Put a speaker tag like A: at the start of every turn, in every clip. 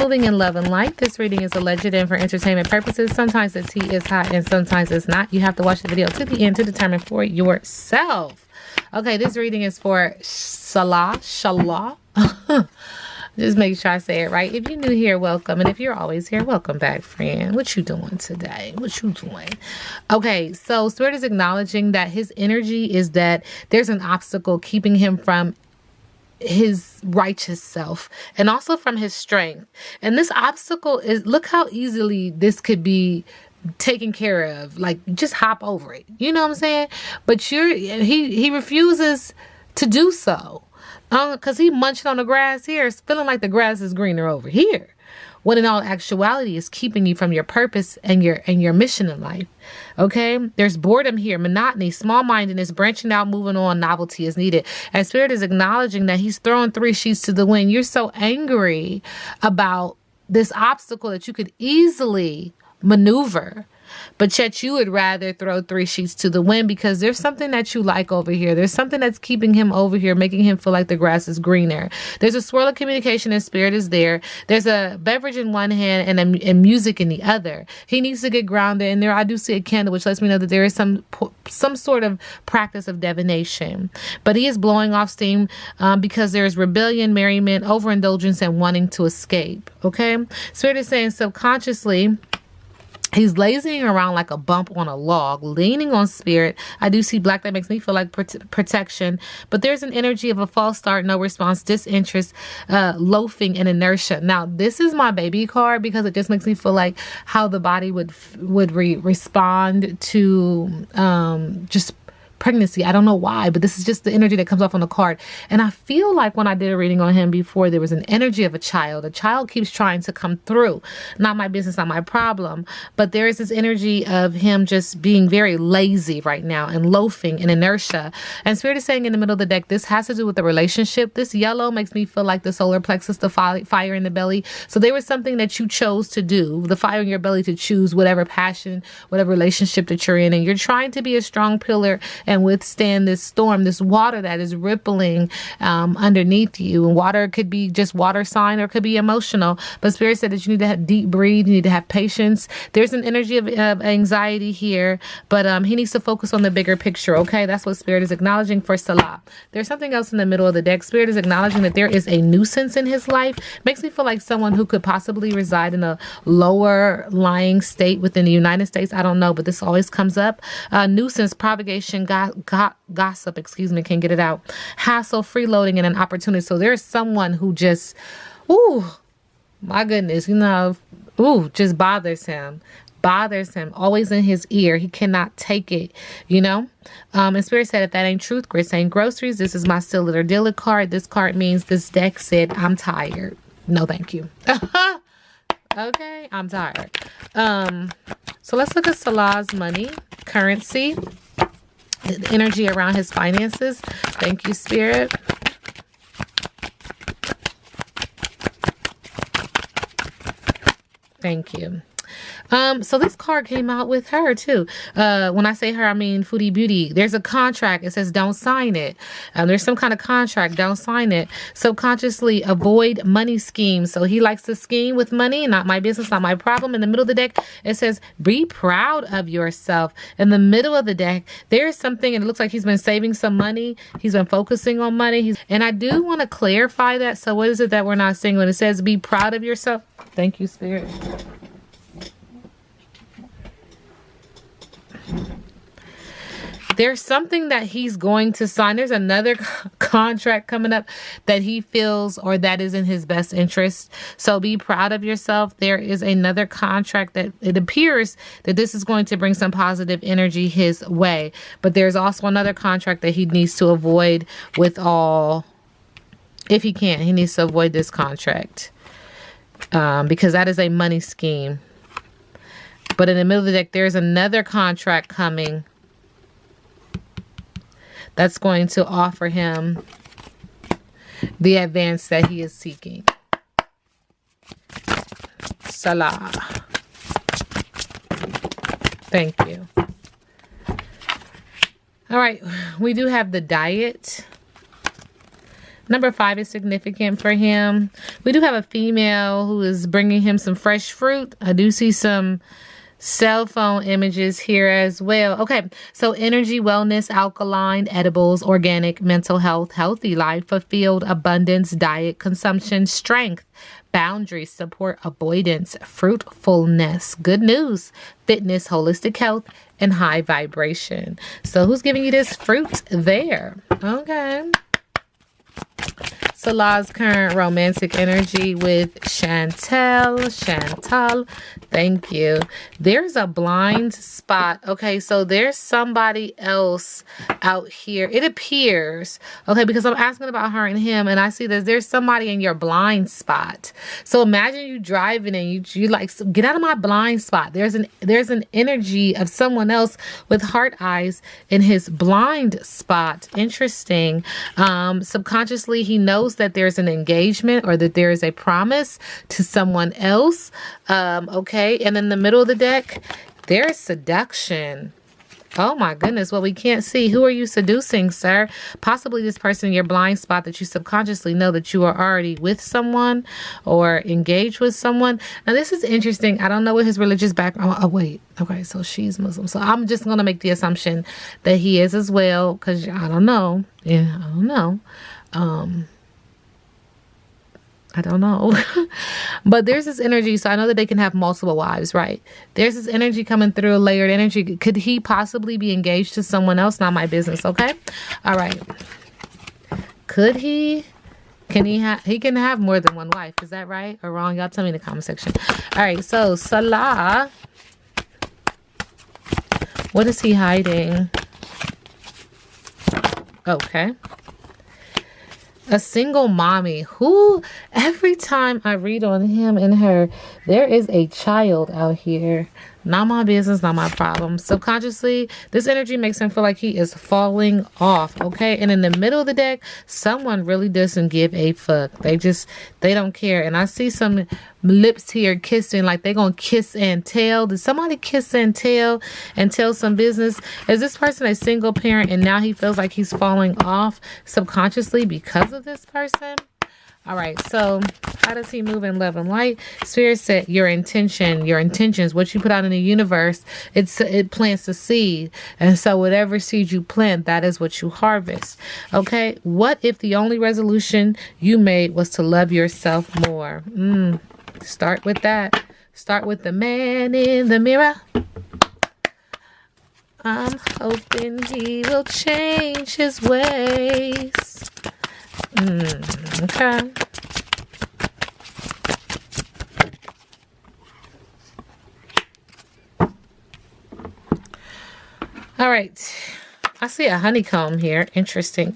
A: Moving in love and light. This reading is alleged and for entertainment purposes. Sometimes the tea is hot and sometimes it's not. You have to watch the video to the end to determine for yourself. Okay, this reading is for Salah. Just make sure I say it right. If you're new here, welcome. And if you're always here, welcome back, friend. What you doing today? What you doing? Okay, so Spirit is acknowledging that his energy is that there's an obstacle keeping him from his righteous self and also from his strength. And this obstacle is, look how easily this could be taken care of. Like, just hop over it. You know what I'm saying? But he refuses to do so. Because he munched on the grass here, feeling like the grass is greener over here. When in all actuality is keeping you from your purpose and your mission in life. Okay? There's boredom here, monotony, small-mindedness, branching out, moving on, novelty is needed. And Spirit is acknowledging that he's throwing 3 sheets to the wind. You're so angry about this obstacle that you could easily maneuver. But yet you would rather throw 3 sheets to the wind because there's something that you like over here. There's something that's keeping him over here, making him feel like the grass is greener. There's a swirl of communication and Spirit is there. There's a beverage in one hand and music in the other. He needs to get grounded. And there I do see a candle, which lets me know that there is some sort of practice of divination. But he is blowing off steam because there is rebellion, merriment, overindulgence, and wanting to escape. Okay? Spirit is saying subconsciously, he's lazying around like a bump on a log, leaning on Spirit. I do see black. That makes me feel like protection. But there's an energy of a false start, no response, disinterest, loafing, and inertia. Now, this is my baby card because it just makes me feel like how the body would respond to just pregnancy. I don't know why, but this is just the energy that comes off on the card. And I feel like when I did a reading on him before, there was an energy of a child. A child keeps trying to come through. Not my business, not my problem. But there is this energy of him just being very lazy right now and loafing and inertia. And Spirit is saying in the middle of the deck, this has to do with the relationship. This yellow makes me feel like the solar plexus, the fire in the belly. So there was something that you chose to do, the fire in your belly to choose whatever passion, whatever relationship that you're in. And you're trying to be a strong pillar and withstand this storm, this water that is rippling underneath you. And water could be just water sign or it could be emotional. But Spirit said that you need to have deep breathe. You need to have patience. There's an energy of anxiety here, but he needs to focus on the bigger picture. Okay, that's what Spirit is acknowledging for Salah. There's something else in the middle of the deck. Spirit is acknowledging that there is a nuisance in his life. Makes me feel like someone who could possibly reside in a lower lying state within the United States. I don't know, but this always comes up. Nuisance, propagation, gossip, can't get it out. Hassle, freeloading, and an opportunity. So there's someone who just, my goodness, just bothers him. Always in his ear. He cannot take it, And Spirit said, if that ain't truth, grits ain't groceries. This is my Steal It or Deal It card. This card means this deck said, I'm tired. No, thank you. Okay, I'm tired. So let's look at Salah's money, currency, the energy around his finances. Thank you, Spirit. Thank you. So this card came out with her too. When I say her, I mean Foodie Beauty. There's a contract. It says don't sign it. There's some kind of contract. Don't sign it. Subconsciously avoid money schemes. So he likes to scheme with money. Not my business, not my problem. In the middle of the deck, it says be proud of yourself. In the middle of the deck, there's something, and it looks like he's been saving some money. He's been focusing on money. And I do want to clarify that. So what is it that we're not seeing when it says be proud of yourself? Thank you, Spirit. There's something that he's going to sign. There's another contract coming up that he feels or that is in his best interest. So be proud of yourself. There is another contract that it appears that this is going to bring some positive energy his way. But there's also another contract that he needs to avoid with all, if he can, he needs to avoid this contract because that is a money scheme. But in the middle of the deck, there's another contract coming that's going to offer him the advance that he is seeking. Salah. Thank you. All right. We do have the diet. Number 5 is significant for him. We do have a female who is bringing him some fresh fruit. I do see some cell phone images here as well. Okay, so energy, wellness, alkaline, edibles, organic, mental health, healthy life, fulfilled, abundance, diet, consumption, strength, boundaries, support, avoidance, fruitfulness, good news, fitness, holistic health, and high vibration. So who's giving you this fruit there? Okay. Salah's current romantic energy with Chantal, thank you. There's a blind spot. Okay, so there's somebody else out here. It appears, okay, because I'm asking about her and him, and I see that there's somebody in your blind spot. So imagine you driving and you like, get out of my blind spot. There's an energy of someone else with heart eyes in his blind spot. Interesting. Subconsciously, he knows that there's an engagement or that there is a promise to someone else. Okay. And in the middle of the deck, there's seduction. Oh my goodness. Well, we can't see. Who are you seducing, sir? Possibly this person in your blind spot that you subconsciously know that you are already with someone or engaged with someone. Now, this is interesting. I don't know what his religious background. Oh, wait. Okay. So she's Muslim. So I'm just going to make the assumption that he is as well, because I don't know. Yeah, I don't know. I don't know. But there's this energy. So I know that they can have multiple wives, right? There's this energy coming through, layered energy. Could he possibly be engaged to someone else? Not my business. Okay. All right. Could he? Can he have? He can have more than one wife. Is that right or wrong? Y'all tell me in the comment section. All right. So Salah, what is he hiding? Okay. A single mommy who, every time I read on him and her, there is a child out here. Not my business, not my problem. Subconsciously, this energy makes him feel like he is falling off, okay? And in the middle of the deck, someone really doesn't give a fuck. They don't care. And I see some lips here kissing, like they're going to kiss and tell. Did somebody kiss and tell some business? Is this person a single parent and now he feels like he's falling off subconsciously because of this person? All right, so how does he move in love and light? Spirit said your intentions, what you put out in the universe, it plants a seed. And so whatever seed you plant, that is what you harvest. Okay, what if the only resolution you made was to love yourself more? Start with that. Start with the man in the mirror. I'm hoping he will change his ways. Okay. All right. I see a honeycomb here. Interesting.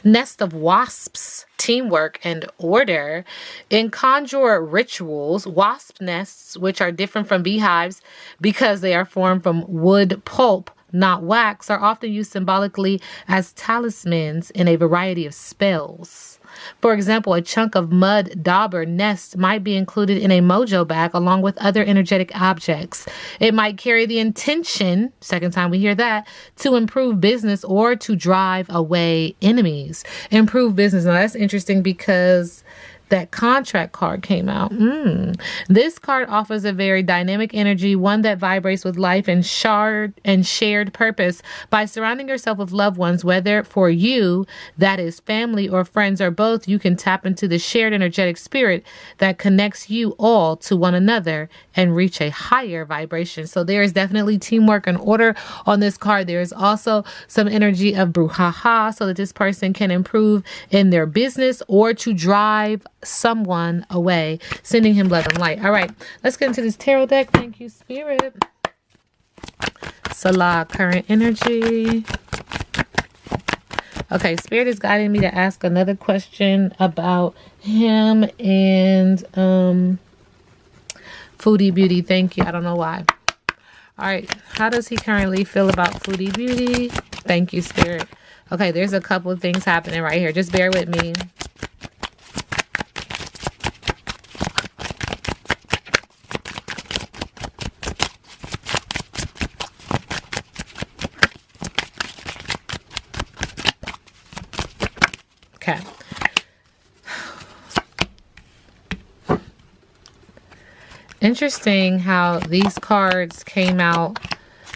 A: Nest of wasps, teamwork, and order. In conjure rituals, wasp nests, which are different from beehives because they are formed from wood pulp, not wax, are often used symbolically as talismans in a variety of spells. For example, a chunk of mud dauber nest might be included in a mojo bag along with other energetic objects. It might carry the intention, second time we hear that, to improve business or to drive away enemies. Improve business. Now that's interesting because that contract card came out. This card offers a very dynamic energy, one that vibrates with life and shared purpose. By surrounding yourself with loved ones, whether for you, that is family or friends or both, you can tap into the shared energetic spirit that connects you all to one another and reach a higher vibration. So there is definitely teamwork and order on this card. There is also some energy of brouhaha so that this person can improve in their business or to drive someone away, sending him love and light. All right, let's get into this tarot deck. Thank you, Spirit. Salah, current energy. Okay, Spirit is guiding me to ask another question about him and Foodie Beauty. Thank you. I don't know why. All right, how does he currently feel about Foodie Beauty? Thank you, Spirit. Okay, there's a couple of things happening right here. Just bear with me. Interesting how these cards came out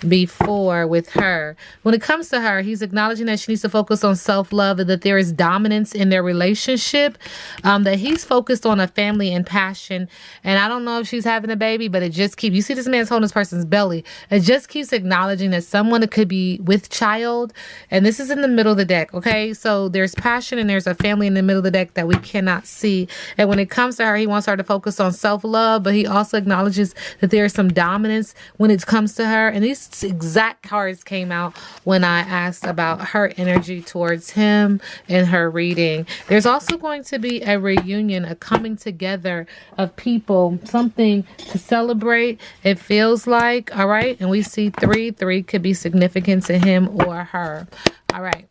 A: before with her. When it comes to her, he's acknowledging that she needs to focus on self-love and that there is dominance in their relationship, that he's focused on a family and passion. And I don't know if she's having a baby, but it just keeps, you see this man's holding this person's belly. It just keeps acknowledging that someone that could be with child. And this is in the middle of the deck. Okay. So there's passion and there's a family in the middle of the deck that we cannot see. And when it comes to her, he wants her to focus on self-love, but he also acknowledges that there is some dominance when it comes to her. And these exact cards came out when I asked about her energy towards him in her reading. There's also going to be a reunion, a coming together of people, something to celebrate, it feels like. All right. And we see 3. 3 could be significant to him or her. All right.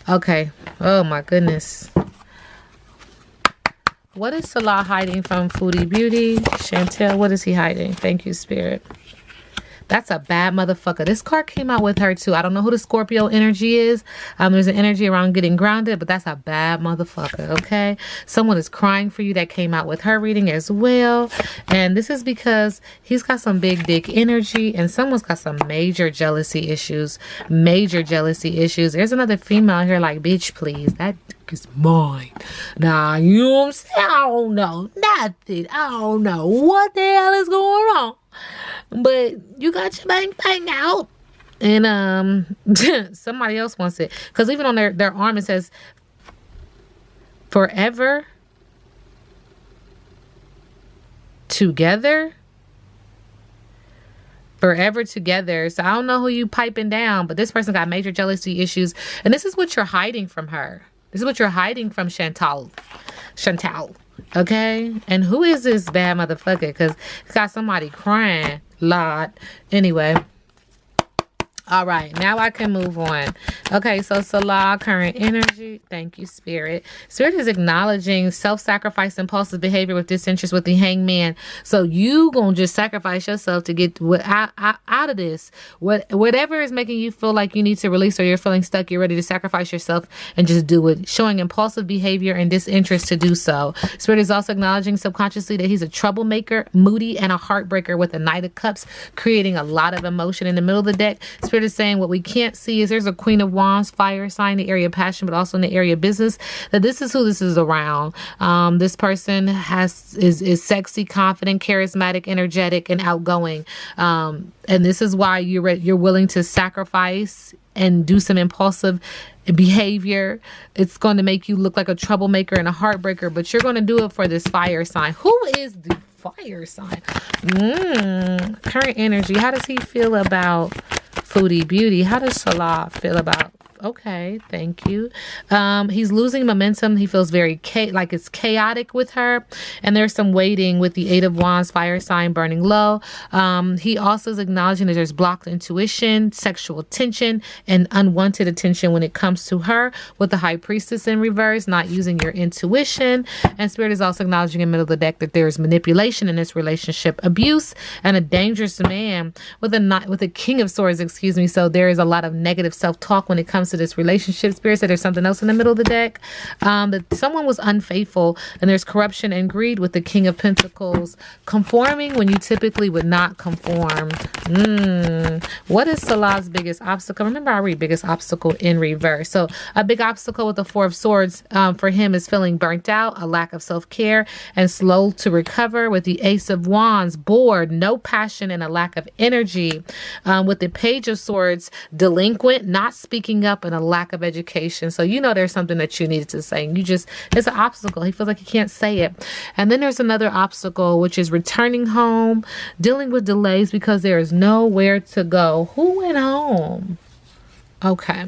A: Okay. Oh my goodness. What is Salah hiding from Foodie Beauty? Chantel, what is he hiding? Thank you, Spirit. That's a bad motherfucker. This card came out with her too. I don't know who the Scorpio energy is. There's an energy around getting grounded, but that's a bad motherfucker, okay? Someone is crying for you. That came out with her reading as well. And this is because he's got some big dick energy and someone's got some major jealousy issues. Major jealousy issues. There's another female here like, bitch, please. That is mine. Nah, you know what I'm saying? I don't know nothing. I don't know what the hell is going on. But you got your bang bang out. And somebody else wants it. Because even on their arm it says forever together. Forever together. So I don't know who you piping down, but this person got major jealousy issues. And this is what you're hiding from her. This is what you're hiding from Chantal. Okay? And who is this bad motherfucker? Because it's got somebody crying a lot. Anyway. All right, now I can move on. Okay, so Salah, current energy. Thank you, Spirit. Spirit is acknowledging self-sacrifice, impulsive behavior with disinterest with the hangman. So you gonna just sacrifice yourself to get out of this. Whatever is making you feel like you need to release or you're feeling stuck, you're ready to sacrifice yourself and just do it. Showing impulsive behavior and disinterest to do so. Spirit is also acknowledging subconsciously that he's a troublemaker, moody, and a heartbreaker with the Knight of Cups, creating a lot of emotion in the middle of the deck. Spirit is saying what we can't see is there's a Queen of Wands, fire sign, the area of passion, but also in the area of business, that this is who this is around. This person is sexy, confident, charismatic, energetic, and outgoing. And this is why you're willing to sacrifice and do some impulsive behavior. It's going to make you look like a troublemaker and a heartbreaker, but you're going to do it for this fire sign. Who is the fire sign? Current energy. How does he feel about Foodie Beauty? How does Salah feel about? Okay, thank you. He's losing momentum. He feels very like it's chaotic with her. And there's some waiting with the 8 of Wands, fire sign, burning low. He also is acknowledging that there's blocked intuition, sexual tension, and unwanted attention when it comes to her with the High Priestess in reverse, not using your intuition. And Spirit is also acknowledging in the middle of the deck that there's manipulation in this relationship, abuse, and a dangerous man with the King of Swords, excuse me. So there is a lot of negative self-talk when it comes to this relationship. Spirit said there's something else in the middle of the deck, that someone was unfaithful, and there's corruption and greed with the King of Pentacles, conforming when you typically would not conform. What is Salah's biggest obstacle? Remember, I read biggest obstacle in reverse. So a big obstacle with the 4 of Swords for him is feeling burnt out, a lack of self-care, and slow to recover. With the Ace of Wands, bored, no passion, and a lack of energy. With the Page of Swords, delinquent, not speaking up, and a lack of education. So you know there's something that you needed to say. And it's an obstacle. He feels like he can't say it. And then there's another obstacle, which is returning home, dealing with delays because there is nowhere to go. Who went home? Okay.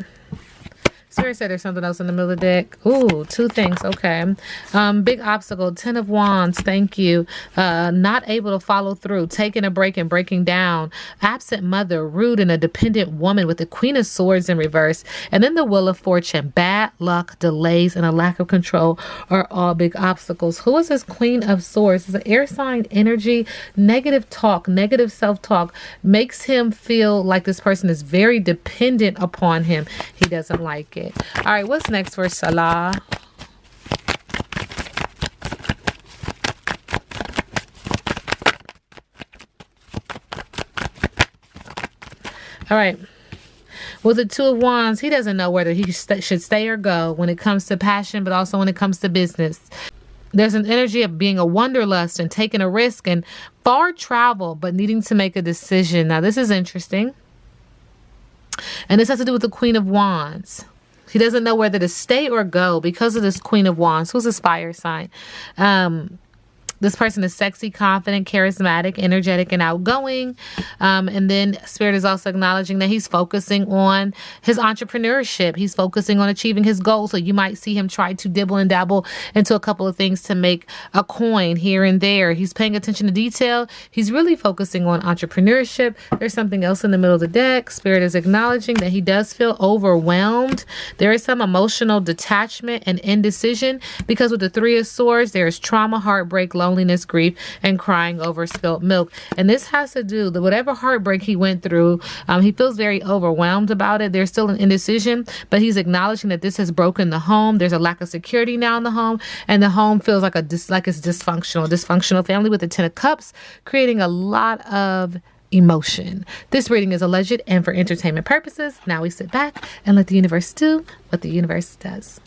A: Spirit said there's something else in the middle of the deck. Ooh, 2 things. Okay. Big obstacle. 10 of Wands. Thank you. Not able to follow through. Taking a break and breaking down. Absent mother. Rude and a dependent woman with the Queen of Swords in reverse. And then the Wheel of Fortune. Bad luck, delays, and a lack of control are all big obstacles. Who is this Queen of Swords? It's an air sign energy. Negative talk, negative self-talk makes him feel like this person is very dependent upon him. He doesn't like it. All right, what's next for Salah? All right. With the Two of Wands, he doesn't know whether he should stay or go when it comes to passion, but also when it comes to business. There's an energy of being a wanderlust and taking a risk and far travel, but needing to make a decision. Now, this is interesting. And this has to do with the Queen of Wands. He doesn't know whether to stay or go because of this Queen of Wands. Who's his fire sign? This person is sexy, confident, charismatic, energetic, and outgoing. And then Spirit is also acknowledging that he's focusing on his entrepreneurship. He's focusing on achieving his goals. So you might see him try to dibble and dabble into a couple of things to make a coin here and there. He's paying attention to detail. He's really focusing on entrepreneurship. There's something else in the middle of the deck. Spirit is acknowledging that he does feel overwhelmed. There is some emotional detachment and indecision because with the Three of Swords, there's trauma, heartbreak, loneliness, grief, and crying over spilt milk. And this has to do with whatever heartbreak he went through. He feels very overwhelmed about it. There's still an indecision, but he's acknowledging that this has broken the home. There's a lack of security now in the home, and the home feels like it's dysfunctional family with the Ten of Cups, creating a lot of emotion. This reading is alleged and for entertainment purposes. Now we sit back and let the universe do what the universe does.